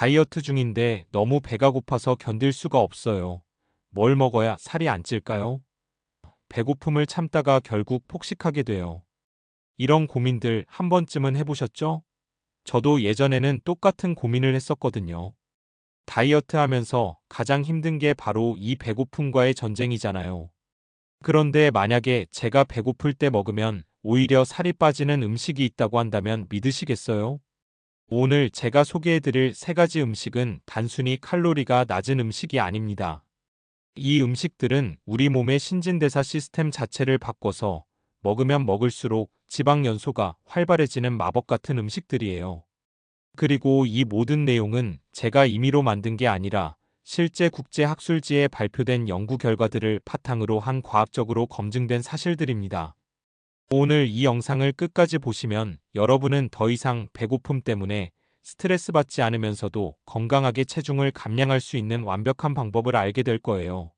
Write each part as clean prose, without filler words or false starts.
다이어트 중인데 너무 배가 고파서 견딜 수가 없어요. 뭘 먹어야 살이 안 찔까요? 배고픔을 참다가 결국 폭식하게 돼요. 이런 고민들 한 번쯤은 해보셨죠? 저도 예전에는 똑같은 고민을 했었거든요. 다이어트 하면서 가장 힘든 게 바로 이 배고픔과의 전쟁이잖아요. 그런데 만약에 제가 배고플 때 먹으면 오히려 살이 빠지는 음식이 있다고 한다면 믿으시겠어요? 오늘 제가 소개해드릴 세 가지 음식은 단순히 칼로리가 낮은 음식이 아닙니다. 이 음식들은 우리 몸의 신진대사 시스템 자체를 바꿔서 먹으면 먹을수록 지방 연소가 활발해지는 마법 같은 음식들이에요. 그리고 이 모든 내용은 제가 임의로 만든 게 아니라 실제 국제학술지에 발표된 연구 결과들을 바탕으로 한 과학적으로 검증된 사실들입니다. 오늘 이 영상을 끝까지 보시면 여러분은 더 이상 배고픔 때문에 스트레스 받지 않으면서도 건강하게 체중을 감량할 수 있는 완벽한 방법을 알게 될 거예요.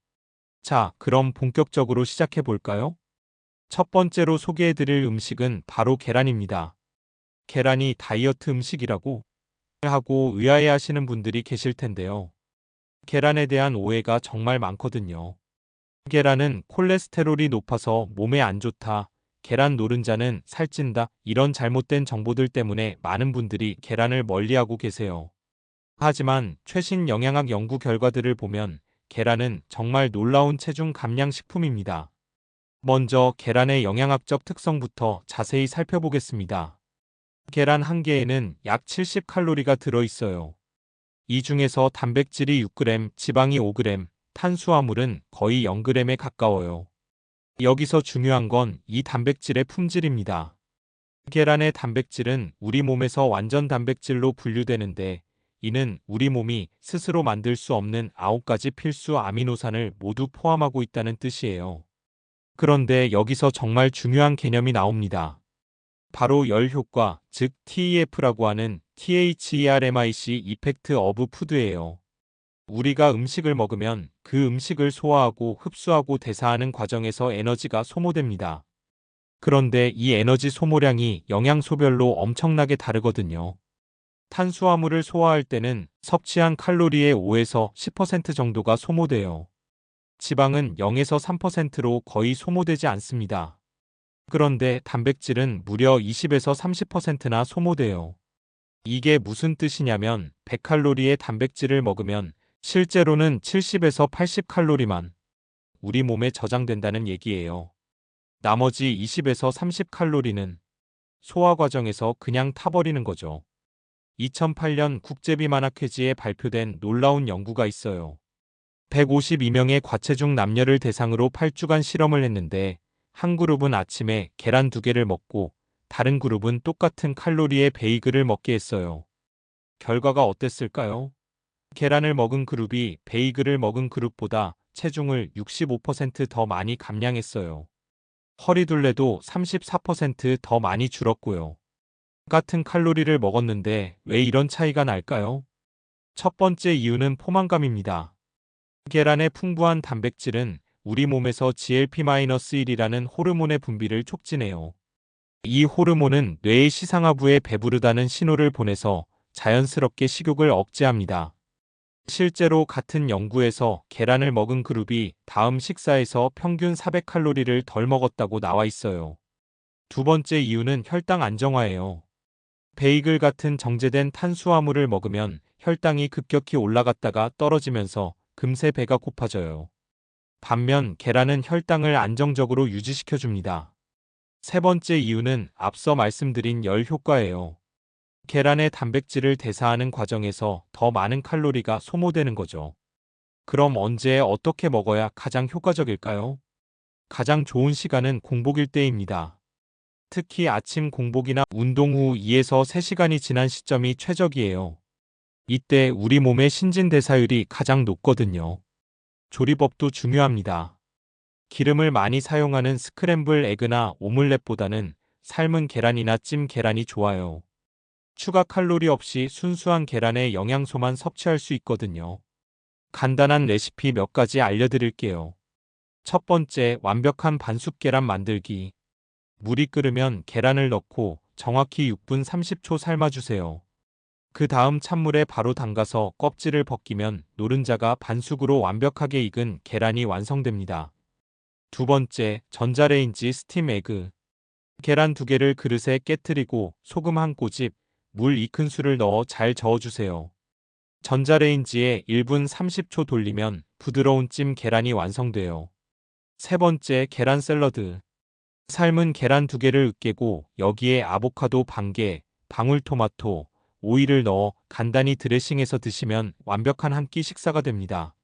자, 그럼 본격적으로 시작해 볼까요? 첫 번째로 소개해 드릴 음식은 바로 계란입니다. 계란이 다이어트 음식이라고 하고 의아해 하시는 분들이 계실 텐데요. 계란에 대한 오해가 정말 많거든요. 계란은 콜레스테롤이 높아서 몸에 안 좋다, 계란 노른자는 살찐다, 이런 잘못된 정보들 때문에 많은 분들이 계란을 멀리하고 계세요. 하지만 최신 영양학 연구 결과들을 보면 계란은 정말 놀라운 체중 감량 식품입니다. 먼저 계란의 영양학적 특성부터 자세히 살펴보겠습니다. 계란 한 개에는 약 70칼로리가 들어있어요. 이 중에서 단백질이 6g, 지방이 5g, 탄수화물은 거의 0g에 가까워요. 여기서 중요한 건 이 단백질의 품질입니다. 계란의 단백질은 우리 몸에서 완전 단백질로 분류되는데 이는 우리 몸이 스스로 만들 수 없는 9가지 필수 아미노산을 모두 포함하고 있다는 뜻이에요. 그런데 여기서 정말 중요한 개념이 나옵니다. 바로 열 효과, 즉 TEF라고 하는 THERMIC 이펙트 오브 푸드예요. 우리가 음식을 먹으면 그 음식을 소화하고 흡수하고 대사하는 과정에서 에너지가 소모됩니다. 그런데 이 에너지 소모량이 영양소별로 엄청나게 다르거든요. 탄수화물을 소화할 때는 섭취한 칼로리의 5에서 10% 정도가 소모돼요. 지방은 0에서 3%로 거의 소모되지 않습니다. 그런데 단백질은 무려 20에서 30%나 소모돼요. 이게 무슨 뜻이냐면 100칼로리의 단백질을 먹으면 실제로는 70에서 80칼로리만 우리 몸에 저장된다는 얘기예요. 나머지 20에서 30칼로리는 소화 과정에서 그냥 타버리는 거죠. 2008년 국제비만학회지에 발표된 놀라운 연구가 있어요. 152명의 과체중 남녀를 대상으로 8주간 실험을 했는데 한 그룹은 아침에 계란 2개를 먹고 다른 그룹은 똑같은 칼로리의 베이글을 먹게 했어요. 결과가 어땠을까요? 계란을 먹은 그룹이 베이글을 먹은 그룹보다 체중을 65%더 많이 감량했어요. 허리둘레도 34%더 많이 줄었고요. 같은 칼로리를 먹었는데 왜 이런 차이가 날까요? 첫 번째 이유는 포만감입니다. 계란의 풍부한 단백질은 우리 몸에서 GLP-1이라는 호르몬의 분비를 촉진해요. 이 호르몬은 뇌의 시상하부에 배부르다는 신호를 보내서 자연스럽게 식욕을 억제합니다. 실제로 같은 연구에서 계란을 먹은 그룹이 다음 식사에서 평균 400칼로리를 덜 먹었다고 나와 있어요. 두 번째 이유는 혈당 안정화예요. 베이글 같은 정제된 탄수화물을 먹으면 혈당이 급격히 올라갔다가 떨어지면서 금세 배가 고파져요. 반면 계란은 혈당을 안정적으로 유지시켜줍니다. 세 번째 이유는 앞서 말씀드린 열 효과예요. 계란의 단백질을 대사하는 과정에서 더 많은 칼로리가 소모되는 거죠. 그럼 언제 어떻게 먹어야 가장 효과적일까요? 가장 좋은 시간은 공복일 때입니다. 특히 아침 공복이나 운동 후 2에서 3시간이 지난 시점이 최적이에요. 이때 우리 몸의 신진대사율이 가장 높거든요. 조리법도 중요합니다. 기름을 많이 사용하는 스크램블 에그나 오믈렛보다는 삶은 계란이나 찜 계란이 좋아요. 추가 칼로리 없이 순수한 계란의 영양소만 섭취할 수 있거든요. 간단한 레시피 몇 가지 알려드릴게요. 첫 번째, 완벽한 반숙 계란 만들기. 물이 끓으면 계란을 넣고 정확히 6분 30초 삶아주세요. 그 다음 찬물에 바로 담가서 껍질을 벗기면 노른자가 반숙으로 완벽하게 익은 계란이 완성됩니다. 두 번째, 전자레인지 스팀 에그. 계란 2개를 그릇에 깨트리고 소금 한 꼬집, 물 2큰술을 넣어 잘 저어주세요. 전자레인지에 1분 30초 돌리면 부드러운 찜 계란이 완성돼요. 세 번째, 계란 샐러드. 삶은 계란 2개를 으깨고 여기에 아보카도 반개, 방울토마토, 오이를 넣어 간단히 드레싱해서 드시면 완벽한 한 끼 식사가 됩니다.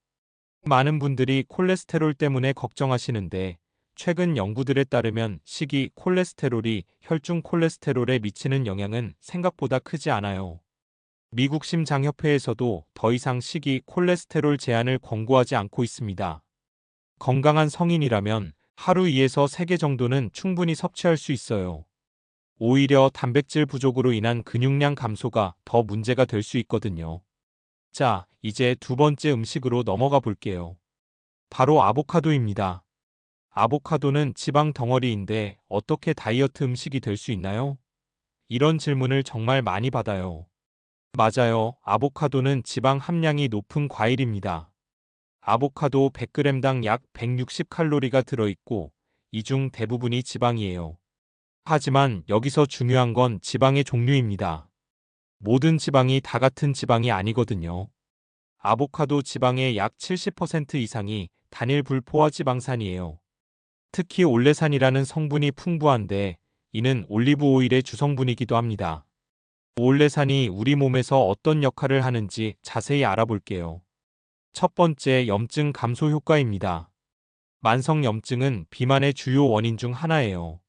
많은 분들이 콜레스테롤 때문에 걱정하시는데 최근 연구들에 따르면 식이 콜레스테롤이 혈중 콜레스테롤에 미치는 영향은 생각보다 크지 않아요. 미국 심장협회에서도 더 이상 식이 콜레스테롤 제한을 권고하지 않고 있습니다. 건강한 성인이라면 하루 2에서 3개 정도는 충분히 섭취할 수 있어요. 오히려 단백질 부족으로 인한 근육량 감소가 더 문제가 될 수 있거든요. 자, 이제 두 번째 음식으로 넘어가 볼게요. 바로 아보카도입니다. 아보카도는 지방 덩어리인데 어떻게 다이어트 음식이 될 수 있나요? 이런 질문을 정말 많이 받아요. 맞아요. 아보카도는 지방 함량이 높은 과일입니다. 아보카도 100g당 약 160칼로리가 들어있고 이 중 대부분이 지방이에요. 하지만 여기서 중요한 건 지방의 종류입니다. 모든 지방이 다 같은 지방이 아니거든요. 아보카도 지방의 약 70% 이상이 단일 불포화 지방산이에요. 특히 올레산이라는 성분이 풍부한데 이는 올리브 오일의 주성분이기도 합니다. 올레산이 우리 몸에서 어떤 역할을 하는지 자세히 알아볼게요. 첫 번째, 염증 감소 효과입니다. 만성 염증은 비만의 주요 원인 중 하나예요.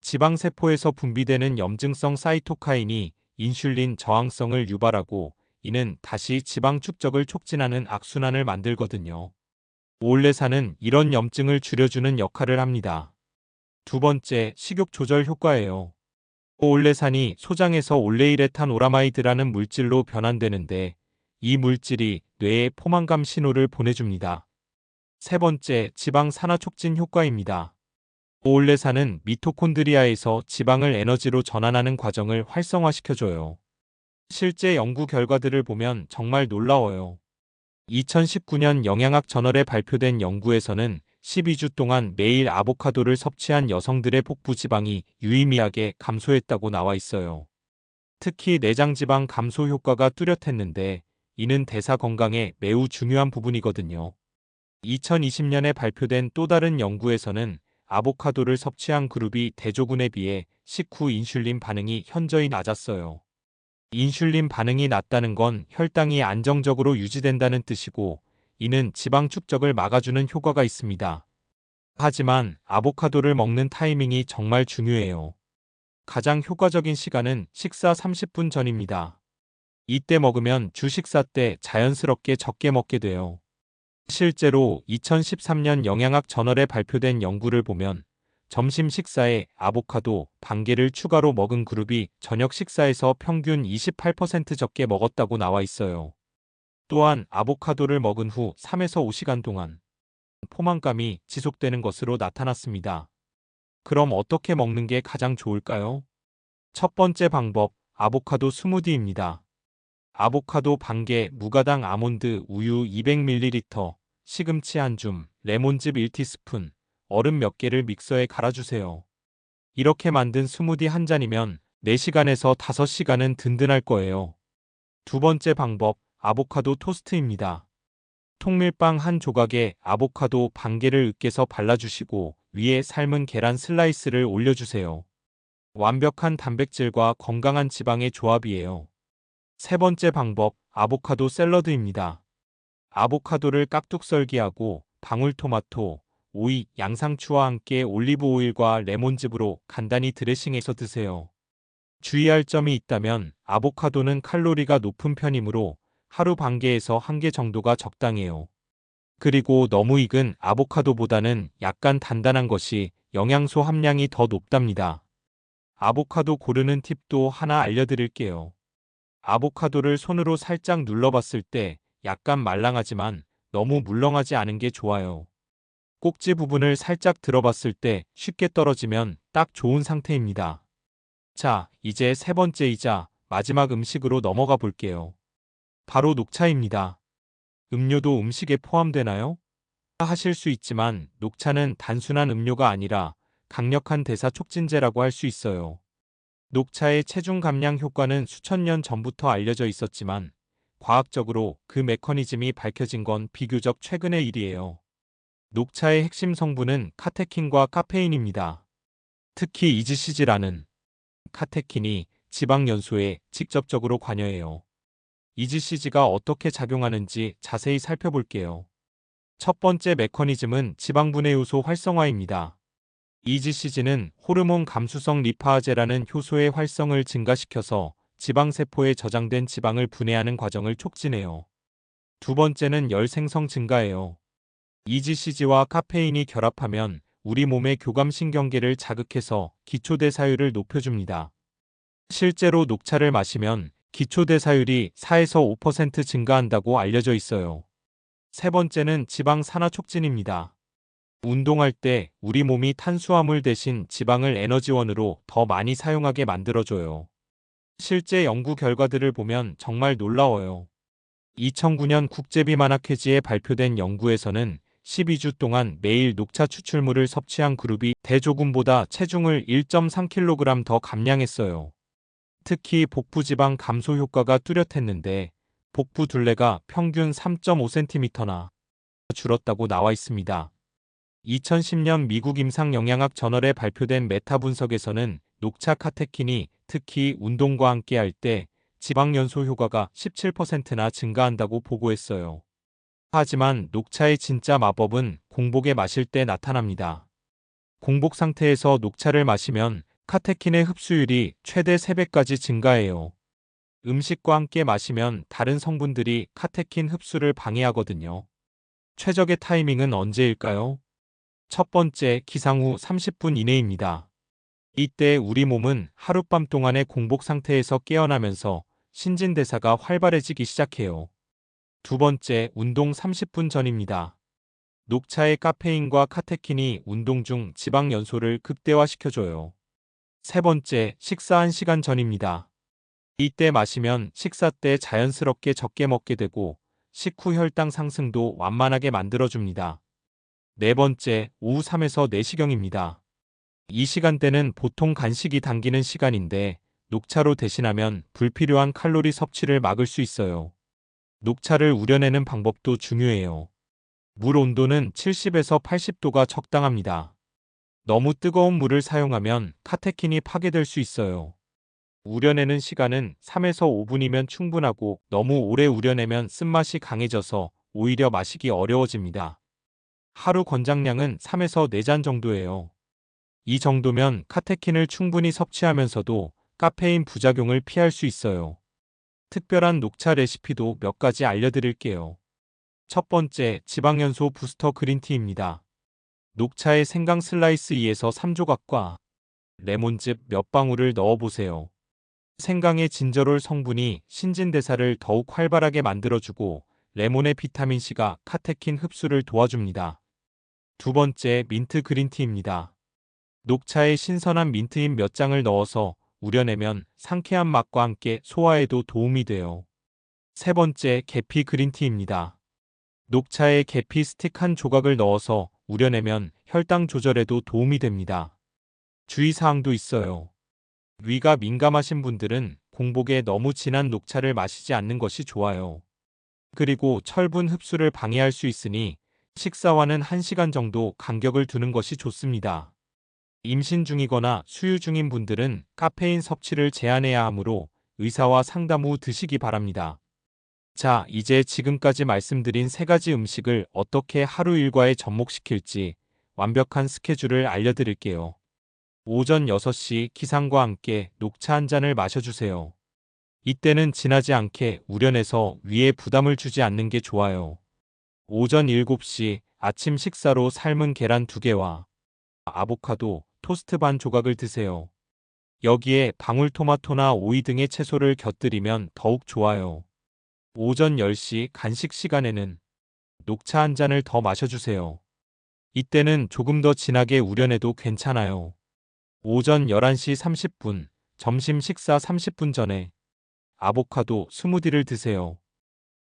지방세포에서 분비되는 염증성 사이토카인이 인슐린 저항성을 유발하고 이는 다시 지방 축적을 촉진하는 악순환을 만들거든요. 올레산은 이런 염증을 줄여주는 역할을 합니다. 두 번째, 식욕 조절 효과예요. 올레산이 소장에서 올레이레탄 오라마이드라는 물질로 변환되는데 이 물질이 뇌에 포만감 신호를 보내줍니다. 세 번째, 지방 산화 촉진 효과입니다. 올레산은 미토콘드리아에서 지방을 에너지로 전환하는 과정을 활성화시켜줘요. 실제 연구 결과들을 보면 정말 놀라워요. 2019년 영양학 저널에 발표된 연구에서는 12주 동안 매일 아보카도를 섭취한 여성들의 복부 지방이 유의미하게 감소했다고 나와 있어요. 특히 내장 지방 감소 효과가 뚜렷했는데 이는 대사 건강에 매우 중요한 부분이거든요. 2020년에 발표된 또 다른 연구에서는 아보카도를 섭취한 그룹이 대조군에 비해 식후 인슐린 반응이 현저히 낮았어요. 인슐린 반응이 낮다는 건 혈당이 안정적으로 유지된다는 뜻이고 이는 지방 축적을 막아주는 효과가 있습니다. 하지만 아보카도를 먹는 타이밍이 정말 중요해요. 가장 효과적인 시간은 식사 30분 전입니다. 이때 먹으면 주 식사 때 자연스럽게 적게 먹게 돼요. 실제로 2013년 영양학 저널에 발표된 연구를 보면 점심 식사에 아보카도 반개를 추가로 먹은 그룹이 저녁 식사에서 평균 28% 적게 먹었다고 나와 있어요. 또한 아보카도를 먹은 후 3에서 5시간 동안 포만감이 지속되는 것으로 나타났습니다. 그럼 어떻게 먹는 게 가장 좋을까요? 첫 번째 방법, 아보카도 스무디입니다. 아보카도 반개, 무가당 아몬드 우유 200ml, 시금치 한 줌, 레몬즙 1티스푼, 얼음 몇 개를 믹서에 갈아주세요. 이렇게 만든 스무디 한 잔이면 4시간에서 5시간은 든든할 거예요. 두 번째 방법, 아보카도 토스트입니다. 통밀빵 한 조각에 아보카도 반개를 으깨서 발라주시고 위에 삶은 계란 슬라이스를 올려주세요. 완벽한 단백질과 건강한 지방의 조합이에요. 세 번째 방법, 아보카도 샐러드입니다. 아보카도를 깍둑 썰기하고 방울토마토, 오이, 양상추와 함께 올리브 오일과 레몬즙으로 간단히 드레싱해서 드세요. 주의할 점이 있다면 아보카도는 칼로리가 높은 편이므로 하루 반 개에서 1개 정도가 적당해요. 그리고 너무 익은 아보카도보다는 약간 단단한 것이 영양소 함량이 더 높답니다. 아보카도 고르는 팁도 하나 알려드릴게요. 아보카도를 손으로 살짝 눌러봤을 때 약간 말랑하지만 너무 물렁하지 않은 게 좋아요. 꼭지 부분을 살짝 들어봤을 때 쉽게 떨어지면 딱 좋은 상태입니다. 자, 이제 세 번째이자 마지막 음식으로 넘어가 볼게요. 바로 녹차입니다. 음료도 음식에 포함되나요? 하실 수 있지만 녹차는 단순한 음료가 아니라 강력한 대사 촉진제라고 할 수 있어요. 녹차의 체중 감량 효과는 수천 년 전부터 알려져 있었지만 과학적으로 그 메커니즘이 밝혀진 건 비교적 최근의 일이에요. 녹차의 핵심 성분은 카테킨과 카페인입니다. 특히 이지시즈라는 카테킨이 지방 연소에 직접적으로 관여해요. 이지시즈가 어떻게 작용하는지 자세히 살펴볼게요. 첫 번째 메커니즘은 지방분해 요소 활성화입니다. 이지시즈는 호르몬 감수성 리파아제라는 효소의 활성을 증가시켜서 지방세포에 저장된 지방을 분해하는 과정을 촉진해요. 두 번째는 열 생성 증가예요. 이지시즈와 카페인이 결합하면 우리 몸의 교감신경계를 자극해서 기초대사율을 높여줍니다. 실제로 녹차를 마시면 기초대사율이 4에서 5% 증가한다고 알려져 있어요. 세 번째는 지방 산화 촉진입니다. 운동할 때 우리 몸이 탄수화물 대신 지방을 에너지원으로 더 많이 사용하게 만들어줘요. 실제 연구 결과들을 보면 정말 놀라워요. 2009년 국제비만학회지에 발표된 연구에서는 12주 동안 매일 녹차 추출물을 섭취한 그룹이 대조군보다 체중을 1.3kg 더 감량했어요. 특히 복부지방 감소 효과가 뚜렷했는데 복부 둘레가 평균 3.5cm나 줄었다고 나와 있습니다. 2010년 미국 임상영양학 저널에 발표된 메타 분석에서는 녹차 카테킨이 특히 운동과 함께 할 때 지방 연소 효과가 17%나 증가한다고 보고했어요. 하지만 녹차의 진짜 마법은 공복에 마실 때 나타납니다. 공복 상태에서 녹차를 마시면 카테킨의 흡수율이 최대 3배까지 증가해요. 음식과 함께 마시면 다른 성분들이 카테킨 흡수를 방해하거든요. 최적의 타이밍은 언제일까요? 첫 번째, 기상 후 30분 이내입니다. 이때 우리 몸은 하룻밤 동안의 공복 상태에서 깨어나면서 신진대사가 활발해지기 시작해요. 두 번째, 운동 30분 전입니다. 녹차의 카페인과 카테킨이 운동 중 지방 연소를 극대화시켜줘요. 세 번째, 식사 1시간 전입니다. 이때 마시면 식사 때 자연스럽게 적게 먹게 되고 식후 혈당 상승도 완만하게 만들어줍니다. 네 번째, 오후 3에서 4시경입니다. 이 시간대는 보통 간식이 당기는 시간인데 녹차로 대신하면 불필요한 칼로리 섭취를 막을 수 있어요. 녹차를 우려내는 방법도 중요해요. 물 온도는 70에서 80도가 적당합니다. 너무 뜨거운 물을 사용하면 카테킨이 파괴될 수 있어요. 우려내는 시간은 3에서 5분이면 충분하고 너무 오래 우려내면 쓴맛이 강해져서 오히려 마시기 어려워집니다. 하루 권장량은 3에서 4잔 정도예요. 이 정도면 카테킨을 충분히 섭취하면서도 카페인 부작용을 피할 수 있어요. 특별한 녹차 레시피도 몇 가지 알려드릴게요. 첫 번째, 지방연소 부스터 그린티입니다. 녹차에 생강 슬라이스 2에서 3조각과 레몬즙 몇 방울을 넣어보세요. 생강의 진저롤 성분이 신진대사를 더욱 활발하게 만들어주고 레몬의 비타민C가 카테킨 흡수를 도와줍니다. 두 번째, 민트 그린티입니다. 녹차에 신선한 민트잎 몇 장을 넣어서 우려내면 상쾌한 맛과 함께 소화에도 도움이 돼요. 세 번째, 계피 그린티입니다. 녹차에 계피 스틱 한 조각을 넣어서 우려내면 혈당 조절에도 도움이 됩니다. 주의사항도 있어요. 위가 민감하신 분들은 공복에 너무 진한 녹차를 마시지 않는 것이 좋아요. 그리고 철분 흡수를 방해할 수 있으니 식사와는 1시간 정도 간격을 두는 것이 좋습니다. 임신 중이거나 수유 중인 분들은 카페인 섭취를 제한해야 하므로 의사와 상담 후 드시기 바랍니다. 자, 이제 지금까지 말씀드린 3가지 음식을 어떻게 하루 일과에 접목시킬지 완벽한 스케줄을 알려드릴게요. 오전 6시 기상과 함께 녹차 한 잔을 마셔주세요. 이때는 진하지 않게 우려내서 위에 부담을 주지 않는 게 좋아요. 오전 7시 아침 식사로 삶은 계란 2개와 아보카도, 토스트 반 조각을 드세요. 여기에 방울토마토나 오이 등의 채소를 곁들이면 더욱 좋아요. 오전 10시 간식 시간에는 녹차 한 잔을 더 마셔주세요. 이때는 조금 더 진하게 우려내도 괜찮아요. 오전 11시 30분, 점심 식사 30분 전에 아보카도, 스무디를 드세요.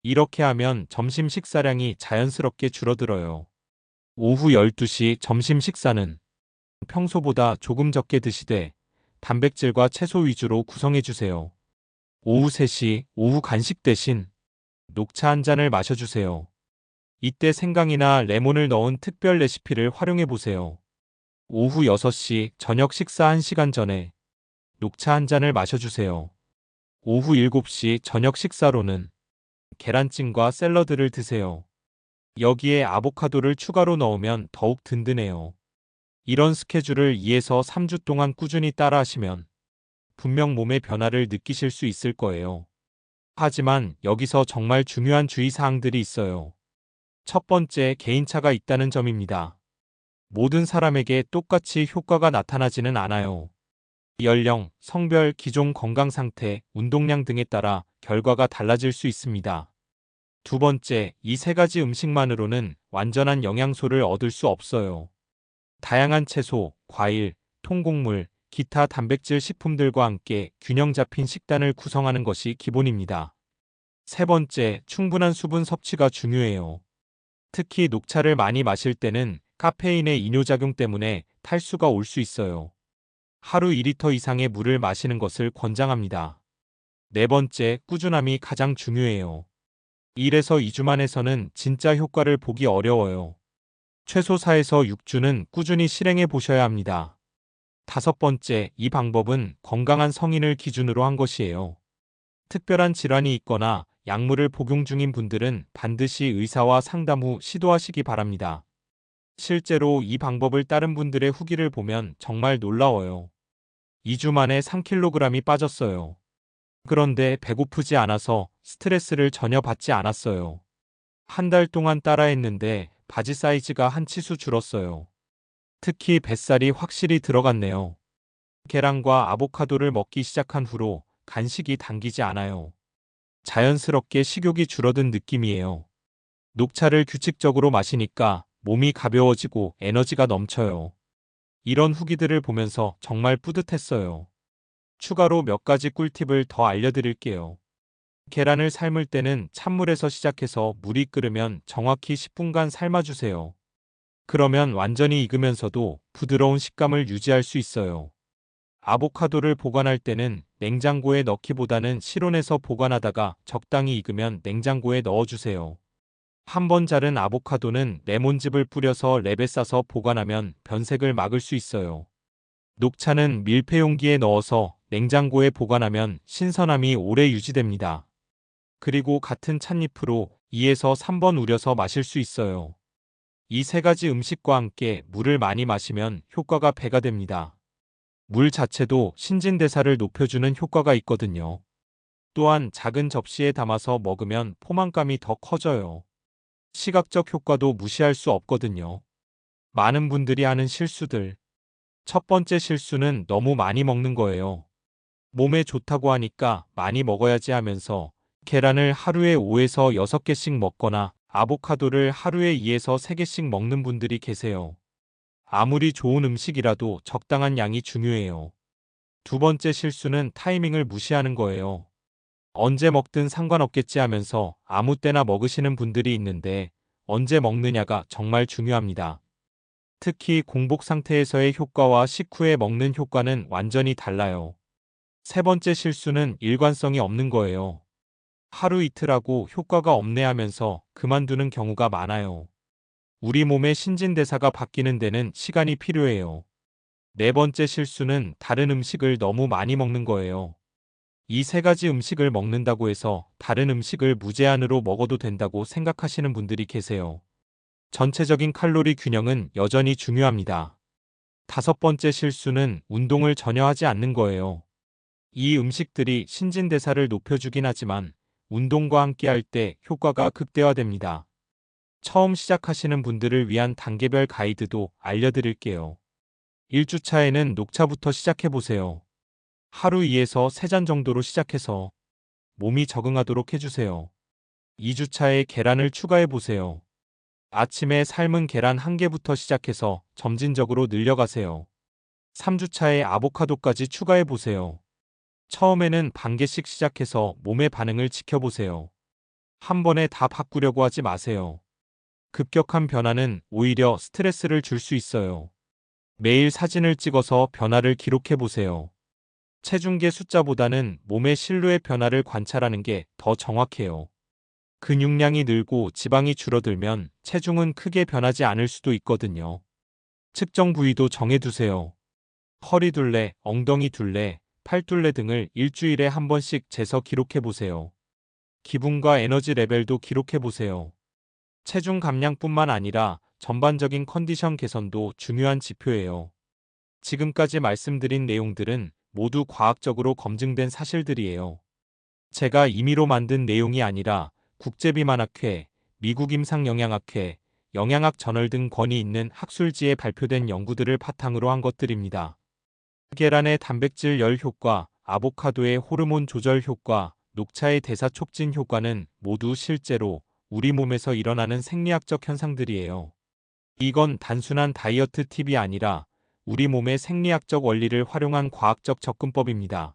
이렇게 하면 점심 식사량이 자연스럽게 줄어들어요. 오후 12시 점심 식사는 평소보다 조금 적게 드시되 단백질과 채소 위주로 구성해 주세요. 오후 3시 오후 간식 대신 녹차 한 잔을 마셔주세요. 이때 생강이나 레몬을 넣은 특별 레시피를 활용해 보세요. 오후 6시 저녁 식사 1시간 전에 녹차 한 잔을 마셔주세요. 오후 7시 저녁 식사로는 계란찜과 샐러드를 드세요. 여기에 아보카도를 추가로 넣으면 더욱 든든해요. 이런 스케줄을 2에서 3주 동안 꾸준히 따라하시면 분명 몸의 변화를 느끼실 수 있을 거예요. 하지만 여기서 정말 중요한 주의사항들이 있어요. 첫 번째, 개인차가 있다는 점입니다. 모든 사람에게 똑같이 효과가 나타나지는 않아요. 연령, 성별, 기종, 건강 상태, 운동량 등에 따라 결과가 달라질 수 있습니다. 두 번째, 이 세 가지 음식만으로는 완전한 영양소를 얻을 수 없어요. 다양한 채소, 과일, 통곡물, 기타 단백질 식품들과 함께 균형 잡힌 식단을 구성하는 것이 기본입니다. 세 번째, 충분한 수분 섭취가 중요해요. 특히 녹차를 많이 마실 때는 카페인의 이뇨작용 때문에 탈수가 올 수 있어요. 하루 2리터 이상의 물을 마시는 것을 권장합니다. 네 번째, 꾸준함이 가장 중요해요. 1에서 2주만 해서는 진짜 효과를 보기 어려워요. 최소 4에서 6주는 꾸준히 실행해 보셔야 합니다. 다섯 번째, 이 방법은 건강한 성인을 기준으로 한 것이에요. 특별한 질환이 있거나 약물을 복용 중인 분들은 반드시 의사와 상담 후 시도하시기 바랍니다. 실제로 이 방법을 따른 분들의 후기를 보면 정말 놀라워요. 2주 만에 3kg이 빠졌어요. 그런데 배고프지 않아서 스트레스를 전혀 받지 않았어요. 한 달 동안 따라했는데 바지 사이즈가 한 치수 줄었어요. 특히 뱃살이 확실히 들어갔네요. 계란과 아보카도를 먹기 시작한 후로 간식이 당기지 않아요. 자연스럽게 식욕이 줄어든 느낌이에요. 녹차를 규칙적으로 마시니까 몸이 가벼워지고 에너지가 넘쳐요. 이런 후기들을 보면서 정말 뿌듯했어요. 추가로 몇 가지 꿀팁을 더 알려드릴게요. 계란을 삶을 때는 찬물에서 시작해서 물이 끓으면 정확히 10분간 삶아주세요. 그러면 완전히 익으면서도 부드러운 식감을 유지할 수 있어요. 아보카도를 보관할 때는 냉장고에 넣기보다는 실온에서 보관하다가 적당히 익으면 냉장고에 넣어주세요. 한 번 자른 아보카도는 레몬즙을 뿌려서 랩에 싸서 보관하면 변색을 막을 수 있어요. 녹차는 밀폐 용기에 넣어서 냉장고에 보관하면 신선함이 오래 유지됩니다. 그리고 같은 찻잎으로 2에서 3번 우려서 마실 수 있어요. 이 세 가지 음식과 함께 물을 많이 마시면 효과가 배가 됩니다. 물 자체도 신진대사를 높여주는 효과가 있거든요. 또한 작은 접시에 담아서 먹으면 포만감이 더 커져요. 시각적 효과도 무시할 수 없거든요. 많은 분들이 하는 실수들. 첫 번째 실수는 너무 많이 먹는 거예요. 몸에 좋다고 하니까 많이 먹어야지 하면서 계란을 하루에 5에서 6개씩 먹거나 아보카도를 하루에 2에서 3개씩 먹는 분들이 계세요. 아무리 좋은 음식이라도 적당한 양이 중요해요. 두 번째 실수는 타이밍을 무시하는 거예요. 언제 먹든 상관없겠지 하면서 아무 때나 먹으시는 분들이 있는데 언제 먹느냐가 정말 중요합니다. 특히 공복 상태에서의 효과와 식후에 먹는 효과는 완전히 달라요. 세 번째 실수는 일관성이 없는 거예요. 하루 이틀 하고 효과가 없네 하면서 그만두는 경우가 많아요. 우리 몸의 신진대사가 바뀌는 데는 시간이 필요해요. 네 번째 실수는 다른 음식을 너무 많이 먹는 거예요. 이 세 가지 음식을 먹는다고 해서 다른 음식을 무제한으로 먹어도 된다고 생각하시는 분들이 계세요. 전체적인 칼로리 균형은 여전히 중요합니다. 다섯 번째 실수는 운동을 전혀 하지 않는 거예요. 이 음식들이 신진대사를 높여주긴 하지만 운동과 함께 할 때 효과가 극대화됩니다. 처음 시작하시는 분들을 위한 단계별 가이드도 알려드릴게요. 1주차에는 녹차부터 시작해보세요. 하루 2에서 3잔 정도로 시작해서 몸이 적응하도록 해주세요. 2주차에 계란을 추가해보세요. 아침에 삶은 계란 1개부터 시작해서 점진적으로 늘려가세요. 3주차에 아보카도까지 추가해보세요. 처음에는 반 개씩 시작해서 몸의 반응을 지켜보세요. 한 번에 다 바꾸려고 하지 마세요. 급격한 변화는 오히려 스트레스를 줄 수 있어요. 매일 사진을 찍어서 변화를 기록해 보세요. 체중계 숫자보다는 몸의 실루엣 변화를 관찰하는 게 더 정확해요. 근육량이 늘고 지방이 줄어들면 체중은 크게 변하지 않을 수도 있거든요. 측정 부위도 정해두세요. 허리 둘레, 엉덩이 둘레, 팔 둘레 등을 일주일에 한 번씩 재서 기록해 보세요. 기분과 에너지 레벨도 기록해 보세요. 체중 감량뿐만 아니라 전반적인 컨디션 개선도 중요한 지표예요. 지금까지 말씀드린 내용들은 모두 과학적으로 검증된 사실들이에요. 제가 임의로 만든 내용이 아니라 국제비만학회, 미국 임상영양학회, 영양학 저널 등 권위 있는 학술지에 발표된 연구들을 바탕으로 한 것들입니다. 계란의 단백질 열 효과, 아보카도의 호르몬 조절 효과, 녹차의 대사 촉진 효과는 모두 실제로 우리 몸에서 일어나는 생리학적 현상들이에요. 이건 단순한 다이어트 팁이 아니라 우리 몸의 생리학적 원리를 활용한 과학적 접근법입니다.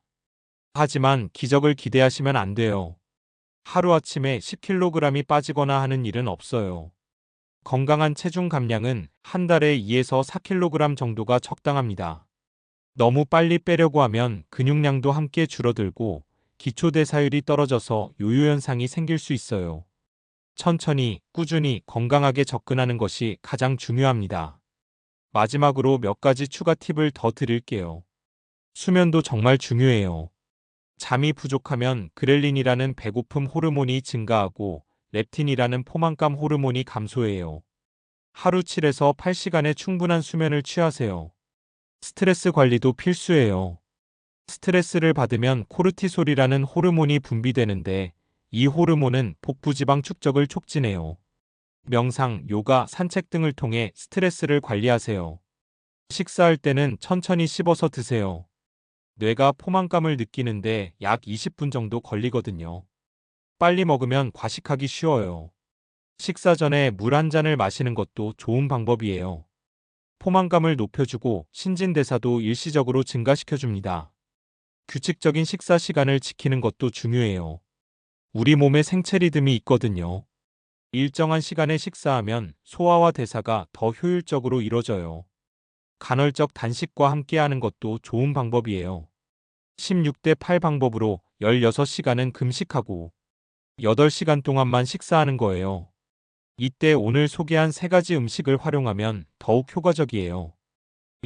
하지만 기적을 기대하시면 안 돼요. 하루아침에 10kg이 빠지거나 하는 일은 없어요. 건강한 체중 감량은 한 달에 2에서 4kg 정도가 적당합니다. 너무 빨리 빼려고 하면 근육량도 함께 줄어들고 기초대사율이 떨어져서 요요 현상이 생길 수 있어요. 천천히, 꾸준히 건강하게 접근하는 것이 가장 중요합니다. 마지막으로 몇 가지 추가 팁을 더 드릴게요. 수면도 정말 중요해요. 잠이 부족하면 그렐린이라는 배고픔 호르몬이 증가하고 렙틴이라는 포만감 호르몬이 감소해요. 하루 7에서 8시간의 충분한 수면을 취하세요. 스트레스 관리도 필수예요. 스트레스를 받으면 코르티솔이라는 호르몬이 분비되는데 이 호르몬은 복부지방 축적을 촉진해요. 명상, 요가, 산책 등을 통해 스트레스를 관리하세요. 식사할 때는 천천히 씹어서 드세요. 뇌가 포만감을 느끼는데 약 20분 정도 걸리거든요. 빨리 먹으면 과식하기 쉬워요. 식사 전에 물 한 잔을 마시는 것도 좋은 방법이에요. 포만감을 높여주고 신진대사도 일시적으로 증가시켜줍니다. 규칙적인 식사 시간을 지키는 것도 중요해요. 우리 몸에 생체 리듬이 있거든요. 일정한 시간에 식사하면 소화와 대사가 더 효율적으로 이루어져요. 간헐적 단식과 함께하는 것도 좋은 방법이에요. 16대 8 방법으로 16시간은 금식하고 8시간 동안만 식사하는 거예요. 이때 오늘 소개한 3가지 음식을 활용하면 더욱 효과적이에요.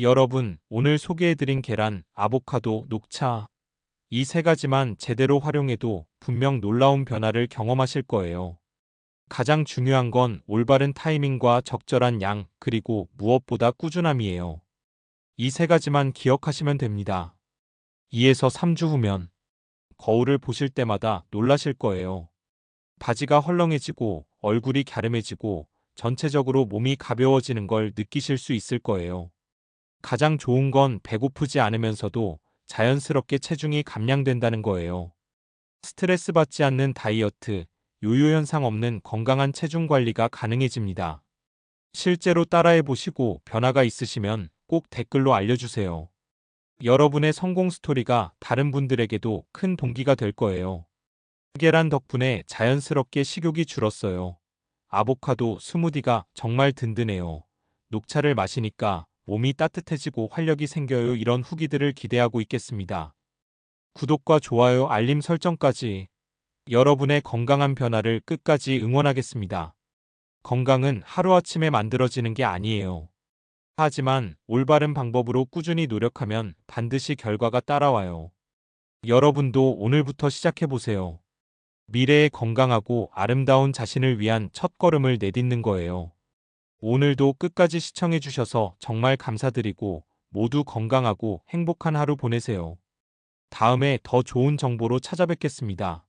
여러분, 오늘 소개해드린 계란, 아보카도, 녹차, 이 3가지만 제대로 활용해도 분명 놀라운 변화를 경험하실 거예요. 가장 중요한 건 올바른 타이밍과 적절한 양, 그리고 무엇보다 꾸준함이에요. 이 3가지만 기억하시면 됩니다. 2에서 3주 후면 거울을 보실 때마다 놀라실 거예요. 바지가 헐렁해지고 얼굴이 갸름해지고 전체적으로 몸이 가벼워지는 걸 느끼실 수 있을 거예요. 가장 좋은 건 배고프지 않으면서도 자연스럽게 체중이 감량된다는 거예요. 스트레스 받지 않는 다이어트, 요요 현상 없는 건강한 체중 관리가 가능해집니다. 실제로 따라해 보시고 변화가 있으시면 꼭 댓글로 알려주세요. 여러분의 성공 스토리가 다른 분들에게도 큰 동기가 될 거예요. 계란 덕분에 자연스럽게 식욕이 줄었어요. 아보카도 스무디가 정말 든든해요. 녹차를 마시니까 몸이 따뜻해지고 활력이 생겨요. 이런 후기들을 기대하고 있겠습니다. 구독과 좋아요, 알림 설정까지 여러분의 건강한 변화를 끝까지 응원하겠습니다. 건강은 하루아침에 만들어지는 게 아니에요. 하지만 올바른 방법으로 꾸준히 노력하면 반드시 결과가 따라와요. 여러분도 오늘부터 시작해보세요. 미래의 건강하고 아름다운 자신을 위한 첫걸음을 내딛는 거예요. 오늘도 끝까지 시청해주셔서 정말 감사드리고 모두 건강하고 행복한 하루 보내세요. 다음에 더 좋은 정보로 찾아뵙겠습니다.